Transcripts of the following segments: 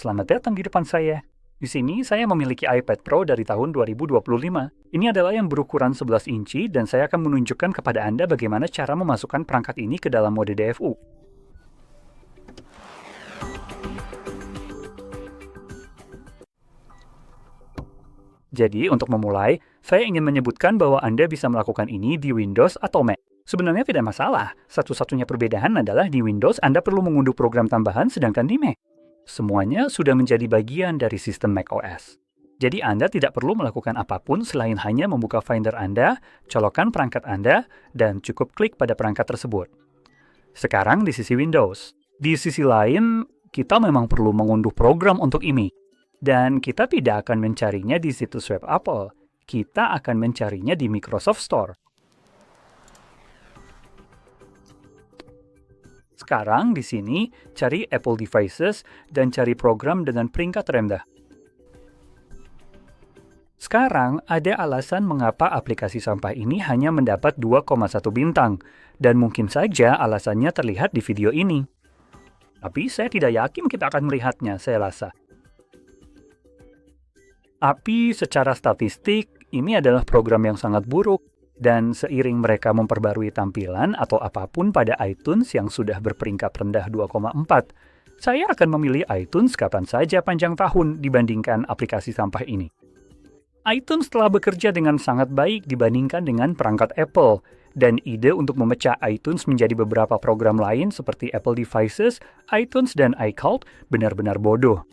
Selamat datang di depan saya. Di sini saya memiliki iPad Pro dari tahun 2025. Ini adalah yang berukuran 11 inci dan saya akan menunjukkan kepada Anda bagaimana cara memasukkan perangkat ini ke dalam mode DFU. Jadi, untuk memulai, saya ingin menyebutkan bahwa Anda bisa melakukan ini di Windows atau Mac. Sebenarnya tidak masalah. Satu-satunya perbedaan adalah di Windows Anda perlu mengunduh program tambahan, sedangkan di Mac semuanya sudah menjadi bagian dari sistem macOS. Jadi Anda tidak perlu melakukan apapun selain hanya membuka Finder Anda, colokkan perangkat Anda, dan cukup klik pada perangkat tersebut. Sekarang di sisi Windows. Di sisi lain, kita memang perlu mengunduh program untuk ini. Dan kita tidak akan mencarinya di situs web Apple. Kita akan mencarinya di Microsoft Store. Sekarang di sini, cari Apple Devices dan cari program dengan peringkat rendah. Sekarang, ada alasan mengapa aplikasi sampah ini hanya mendapat 2,1 bintang, dan mungkin saja alasannya terlihat di video ini. Tapi saya tidak yakin kita akan melihatnya, saya rasa. Tapi secara statistik, ini adalah program yang sangat buruk. Dan seiring mereka memperbarui tampilan atau apapun pada iTunes yang sudah berperingkat rendah 2,4, saya akan memilih iTunes kapan saja panjang tahun dibandingkan aplikasi sampah ini. iTunes telah bekerja dengan sangat baik dibandingkan dengan perangkat Apple, dan ide untuk memecah iTunes menjadi beberapa program lain seperti Apple Devices, iTunes, dan iCloud benar-benar bodoh.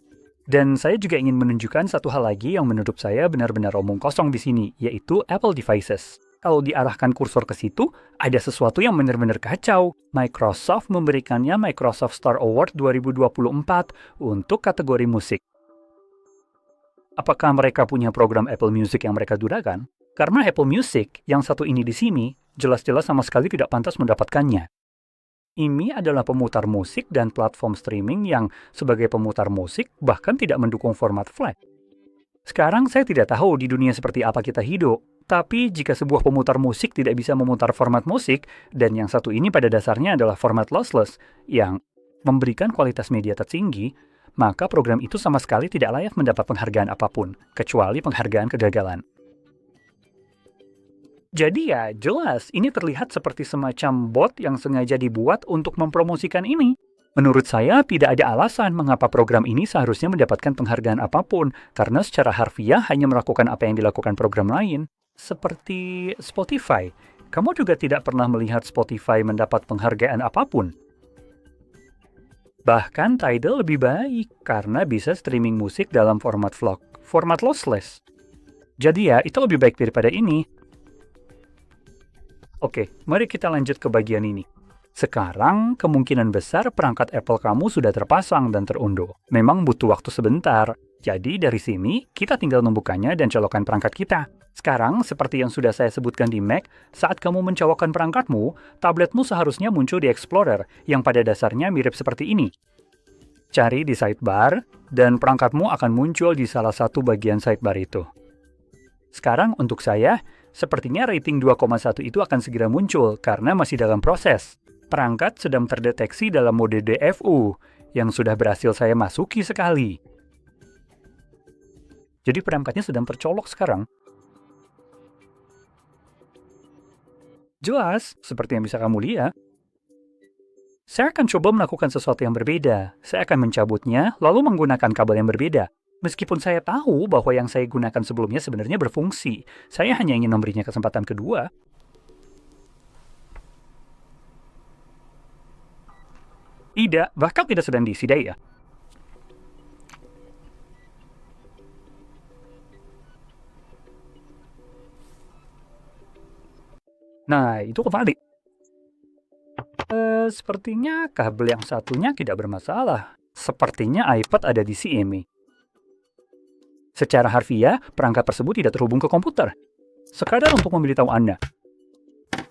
Dan saya juga ingin menunjukkan satu hal lagi yang menurut saya benar-benar omong kosong di sini, yaitu Apple Devices. Kalau diarahkan kursor ke situ, ada sesuatu yang benar-benar kacau. Microsoft memberikannya Microsoft Store Award 2024 untuk kategori musik. Apakah mereka punya program Apple Music yang mereka gunakan? Karena Apple Music yang satu ini di sini, jelas-jelas sama sekali tidak pantas mendapatkannya. Ini adalah pemutar musik dan platform streaming yang sebagai pemutar musik bahkan tidak mendukung format FLAC. Sekarang saya tidak tahu di dunia seperti apa kita hidup, tapi jika sebuah pemutar musik tidak bisa memutar format musik, dan yang satu ini pada dasarnya adalah format lossless, yang memberikan kualitas media tertinggi, maka program itu sama sekali tidak layak mendapat penghargaan apapun, kecuali penghargaan kegagalan. Jadi ya, jelas ini terlihat seperti semacam bot yang sengaja dibuat untuk mempromosikan ini. Menurut saya, tidak ada alasan mengapa program ini seharusnya mendapatkan penghargaan apapun, karena secara harfiah hanya melakukan apa yang dilakukan program lain. Seperti Spotify. Kamu juga tidak pernah melihat Spotify mendapat penghargaan apapun. Bahkan Tidal lebih baik, karena bisa streaming musik dalam format vlog, format lossless. Jadi ya, itu lebih baik daripada ini. Oke, mari kita lanjut ke bagian ini. Sekarang, kemungkinan besar perangkat Apple kamu sudah terpasang dan terunduh. Memang butuh waktu sebentar. Jadi dari sini, kita tinggal membukanya dan colokkan perangkat kita. Sekarang, seperti yang sudah saya sebutkan di Mac, saat kamu mencolokkan perangkatmu, tabletmu seharusnya muncul di Explorer, yang pada dasarnya mirip seperti ini. Cari di sidebar, dan perangkatmu akan muncul di salah satu bagian sidebar itu. Sekarang, untuk saya, sepertinya rating 2,1 itu akan segera muncul, karena masih dalam proses. Perangkat sedang terdeteksi dalam mode DFU, yang sudah berhasil saya masuki sekali. Jadi perangkatnya sedang tercolok sekarang. Jelas, seperti yang bisa kamu lihat. Saya akan coba melakukan sesuatu yang berbeda. Saya akan mencabutnya, lalu menggunakan kabel yang berbeda. Meskipun saya tahu bahwa yang saya gunakan sebelumnya sebenarnya berfungsi, saya hanya ingin memberinya kesempatan kedua. Tidak, bahkan tidak sedang diisi daya. Nah, itu kembali. Sepertinya kabel yang satunya tidak bermasalah. Sepertinya iPad ada di CME. Secara harfiah, perangkat tersebut tidak terhubung ke komputer. Sekadar untuk memberitahu Anda.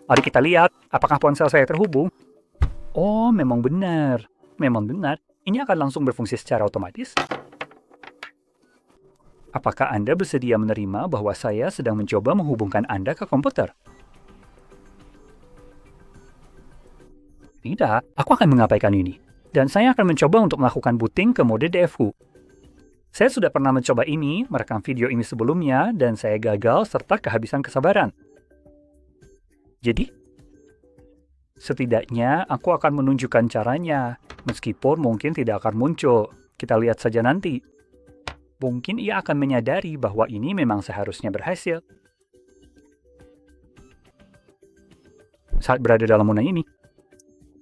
Mari kita lihat, apakah ponsel saya terhubung? Oh, memang benar. Memang benar. Ini akan langsung berfungsi secara otomatis. Apakah Anda bersedia menerima bahwa saya sedang mencoba menghubungkan Anda ke komputer? Tidak, aku akan mengabaikan ini. Dan saya akan mencoba untuk melakukan booting ke mode DFU. Saya sudah pernah mencoba ini, merekam video ini sebelumnya, dan saya gagal serta kehabisan kesabaran. Jadi, setidaknya aku akan menunjukkan caranya, meskipun mungkin tidak akan muncul. Kita lihat saja nanti. Mungkin ia akan menyadari bahwa ini memang seharusnya berhasil. Saat berada dalam zona ini.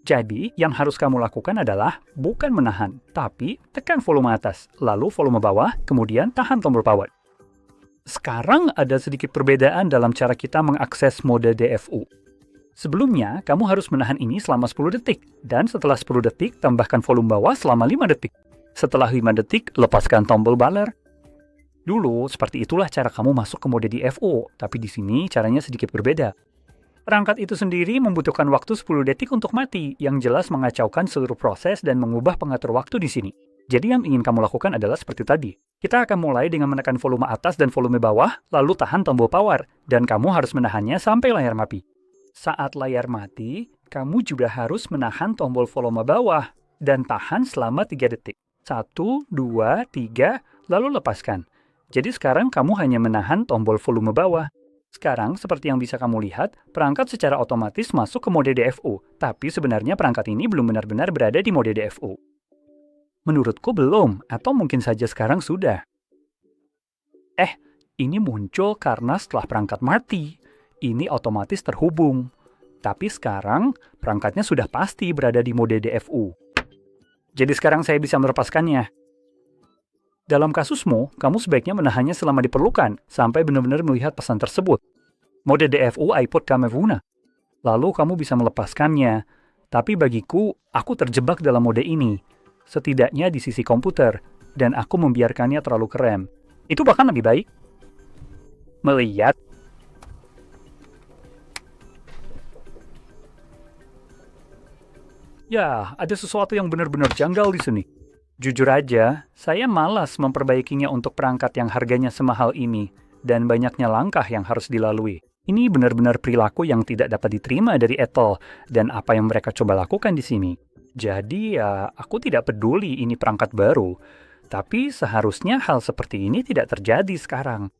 Jadi, yang harus kamu lakukan adalah bukan menahan, tapi tekan volume atas, lalu volume bawah, kemudian tahan tombol power. Sekarang ada sedikit perbedaan dalam cara kita mengakses mode DFU. Sebelumnya, kamu harus menahan ini selama 10 detik, dan setelah 10 detik, tambahkan volume bawah selama 5 detik. Setelah 5 detik, lepaskan tombol baler. Dulu, seperti itulah cara kamu masuk ke mode DFU, tapi di sini caranya sedikit berbeda. Perangkat itu sendiri membutuhkan waktu 10 detik untuk mati, yang jelas mengacaukan seluruh proses dan mengubah pengatur waktu di sini. Jadi yang ingin kamu lakukan adalah seperti tadi. Kita akan mulai dengan menekan volume atas dan volume bawah, lalu tahan tombol power, dan kamu harus menahannya sampai layar mati. Saat layar mati, kamu juga harus menahan tombol volume bawah, dan tahan selama 3 detik. 1, 2, 3, lalu lepaskan. Jadi sekarang kamu hanya menahan tombol volume bawah. Sekarang, seperti yang bisa kamu lihat, perangkat secara otomatis masuk ke mode DFU, tapi sebenarnya perangkat ini belum benar-benar berada di mode DFU. Menurutku belum, atau mungkin saja sekarang sudah. Ini muncul karena setelah perangkat mati. Ini otomatis terhubung. Tapi sekarang, perangkatnya sudah pasti berada di mode DFU. Jadi sekarang saya bisa melepaskannya. Dalam kasusmu, kamu sebaiknya menahannya selama diperlukan, sampai benar-benar melihat pesan tersebut. Mode DFU iPod Kamevuna. Lalu kamu bisa melepaskannya. Tapi bagiku, aku terjebak dalam mode ini. Setidaknya di sisi komputer, dan aku membiarkannya terlalu keren. Itu bahkan lebih baik. Melihat. Ya, ada sesuatu yang benar-benar janggal di sini. Jujur aja, saya malas memperbaikinya untuk perangkat yang harganya semahal ini, dan banyaknya langkah yang harus dilalui. Ini benar-benar perilaku yang tidak dapat diterima dari Apple, dan apa yang mereka coba lakukan di sini. Jadi ya, aku tidak peduli ini perangkat baru, tapi seharusnya hal seperti ini tidak terjadi sekarang.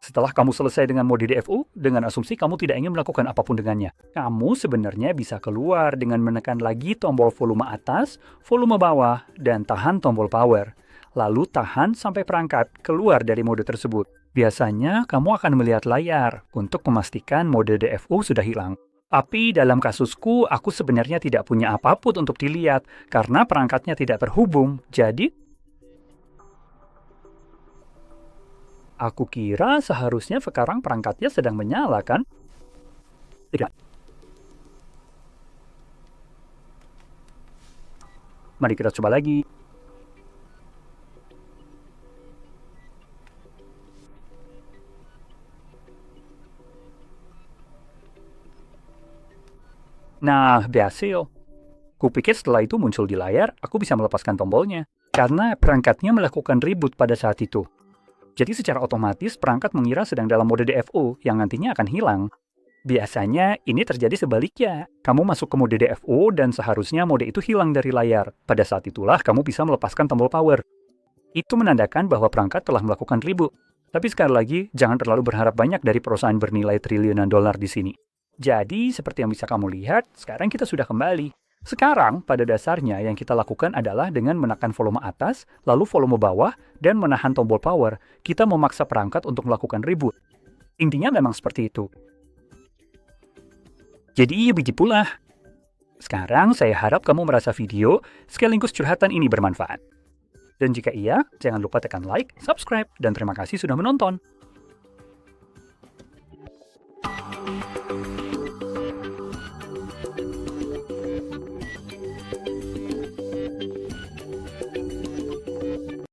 Setelah kamu selesai dengan mode DFU, dengan asumsi kamu tidak ingin melakukan apapun dengannya. Kamu sebenarnya bisa keluar dengan menekan lagi tombol volume atas, volume bawah, dan tahan tombol power. Lalu tahan sampai perangkat keluar dari mode tersebut. Biasanya kamu akan melihat layar untuk memastikan mode DFU sudah hilang. Tapi dalam kasusku, aku sebenarnya tidak punya apapun untuk dilihat karena perangkatnya tidak terhubung. Jadi, aku kira seharusnya sekarang perangkatnya sedang menyala, kan? Tidak. Mari kita coba lagi. Nah, berhasil. Kupikir setelah itu muncul di layar, aku bisa melepaskan tombolnya. Karena perangkatnya melakukan reboot pada saat itu. Jadi secara otomatis perangkat mengira sedang dalam mode DFU yang nantinya akan hilang. Biasanya ini terjadi sebaliknya. Kamu masuk ke mode DFU dan seharusnya mode itu hilang dari layar. Pada saat itulah kamu bisa melepaskan tombol power. Itu menandakan bahwa perangkat telah melakukan reboot. Tapi sekali lagi, jangan terlalu berharap banyak dari perusahaan bernilai triliunan dolar di sini. Jadi, seperti yang bisa kamu lihat, sekarang kita sudah kembali. Sekarang, pada dasarnya yang kita lakukan adalah dengan menekan volume atas, lalu volume bawah, dan menahan tombol power, kita memaksa perangkat untuk melakukan reboot. Intinya memang seperti itu. Jadi, biji pula. Sekarang, saya harap kamu merasa video sekaligus curhatan ini bermanfaat. Dan jika iya, jangan lupa tekan like, subscribe, dan terima kasih sudah menonton.